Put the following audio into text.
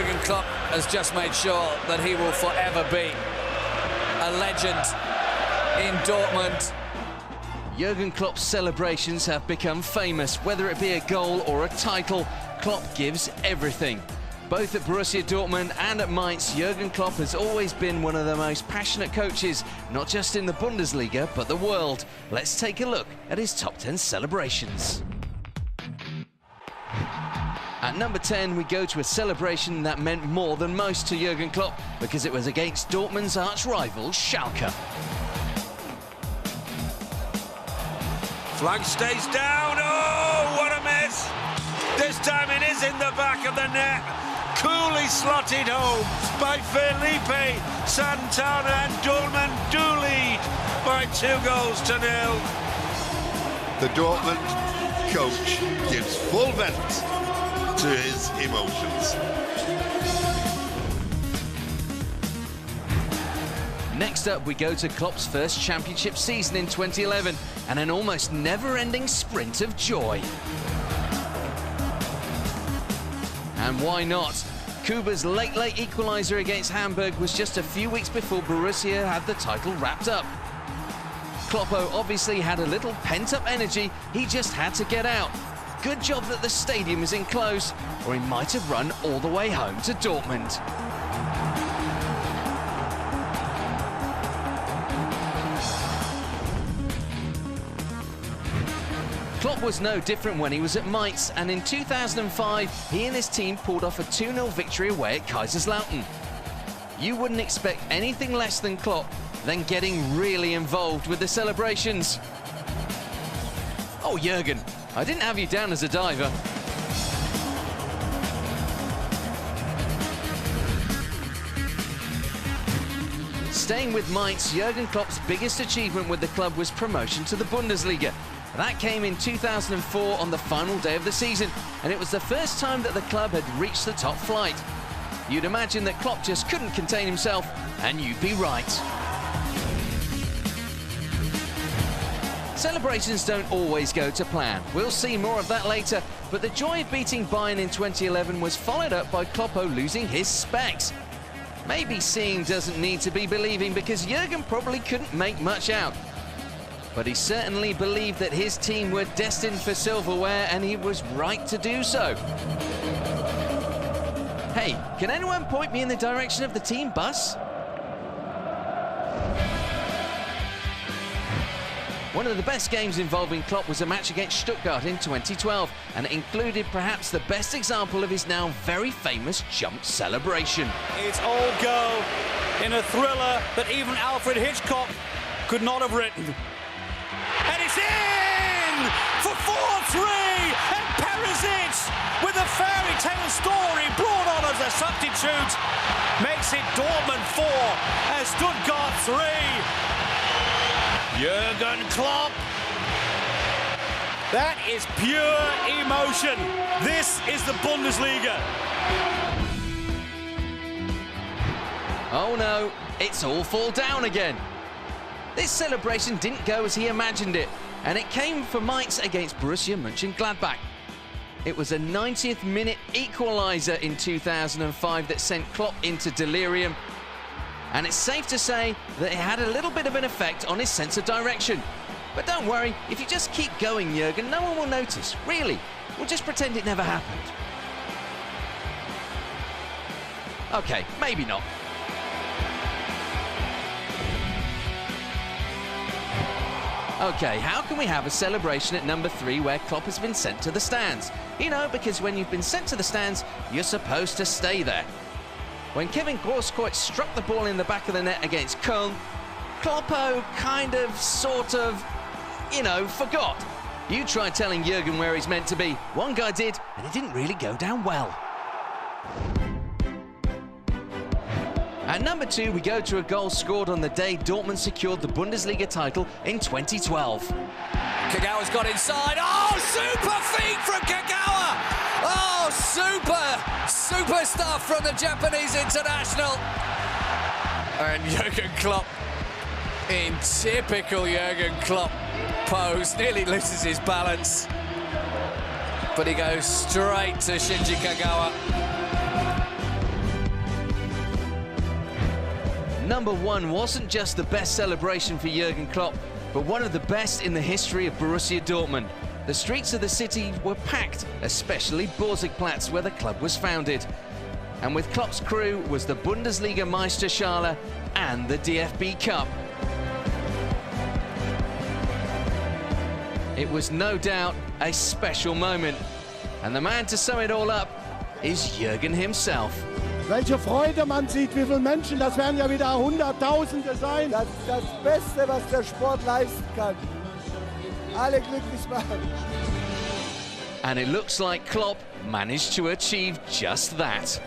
Jürgen Klopp has just made sure that he will forever be a legend in Dortmund. Jürgen Klopp's celebrations have become famous. Whether it be a goal or a title, Klopp gives everything. Both at Borussia Dortmund and at Mainz, Jürgen Klopp has always been one of the most passionate coaches, not just in the Bundesliga, but the world. Let's take a look at his top 10 celebrations. At number 10, we go to a celebration that meant more than most to Jürgen Klopp, because it was against Dortmund's arch-rival, Schalke. Flag stays down. Oh, what a miss! This time it is in the back of the net. Coolly slotted home by Felipe Santana, and Dortmund do lead by 2-0. The Dortmund coach gives full vent to his emotions. Next up, we go to Klopp's first championship season in 2011 and an almost never-ending sprint of joy. And why not? Kuba's late equaliser against Hamburg was just a few weeks before Borussia had the title wrapped up. Kloppo obviously had a little pent-up energy, he just had to get out. Good job that the stadium was enclosed, or he might have run all the way home to Dortmund. Klopp was no different when he was at Mainz, and in 2005, he and his team pulled off a 2-0 victory away at Kaiserslautern. You wouldn't expect anything less than Klopp than getting really involved with the celebrations. Oh, Jürgen, I didn't have you down as a diver. Staying with Mainz, Jürgen Klopp's biggest achievement with the club was promotion to the Bundesliga. That came in 2004 on the final day of the season, and it was the first time that the club had reached the top flight. You'd imagine that Klopp just couldn't contain himself, and you'd be right. Celebrations don't always go to plan. We'll see more of that later, but the joy of beating Bayern in 2011 was followed up by Kloppo losing his specs. Maybe seeing doesn't need to be believing, because Jürgen probably couldn't make much out. But he certainly believed that his team were destined for silverware, and he was right to do so. Hey, can anyone point me in the direction of the team bus? One of the best games involving Klopp was a match against Stuttgart in 2012, and it included perhaps the best example of his now very famous jump celebration. It's all go in a thriller that even Alfred Hitchcock could not have written. And it's in for 4-3, and Perisic, with a fairy tale story brought on as a substitute, makes it Dortmund 4 and Stuttgart 3. Jürgen Klopp. That is pure emotion. This is the Bundesliga. Oh no, it's all fall down again. This celebration didn't go as he imagined it, and it came for Mainz against Borussia Mönchengladbach. It was a 90th minute equaliser in 2005 that sent Klopp into delirium, and it's safe to say that it had a little bit of an effect on his sense of direction. But don't worry, if you just keep going, Jürgen, no one will notice, really. We'll just pretend it never happened. Okay, maybe not. Okay, how can we have a celebration at number 3 where Klopp has been sent to the stands? You know, because when you've been sent to the stands, you're supposed to stay there. When Kevin Grosskreutz struck the ball in the back of the net against Köln, Kloppo kind of, sort of, you know, forgot. You try telling Jürgen where he's meant to be. One guy did, and it didn't really go down well. At number 2, we go to a goal scored on the day Dortmund secured the Bundesliga title in 2012. Kagawa's got inside. Oh, super feat from Kagawa! Oh, super stuff from the Japanese international. And Jürgen Klopp, in typical Jürgen Klopp pose, nearly loses his balance. But he goes straight to Shinji Kagawa. Number 1 wasn't just the best celebration for Jürgen Klopp, but one of the best in the history of Borussia Dortmund. The streets of the city were packed, especially Borsigplatz, where the club was founded. And with Klopp's crew was the Bundesliga Meisterschale and the DFB Cup. It was no doubt a special moment. And the man to sum it all up is Jürgen himself. Welche Freude man sieht, wie viele Menschen, das werden ja wieder Hunderttausende sein. Das ist das Beste, was der Sport leisten kann. Alle glücklich machen. And it looks like Klopp managed to achieve just that.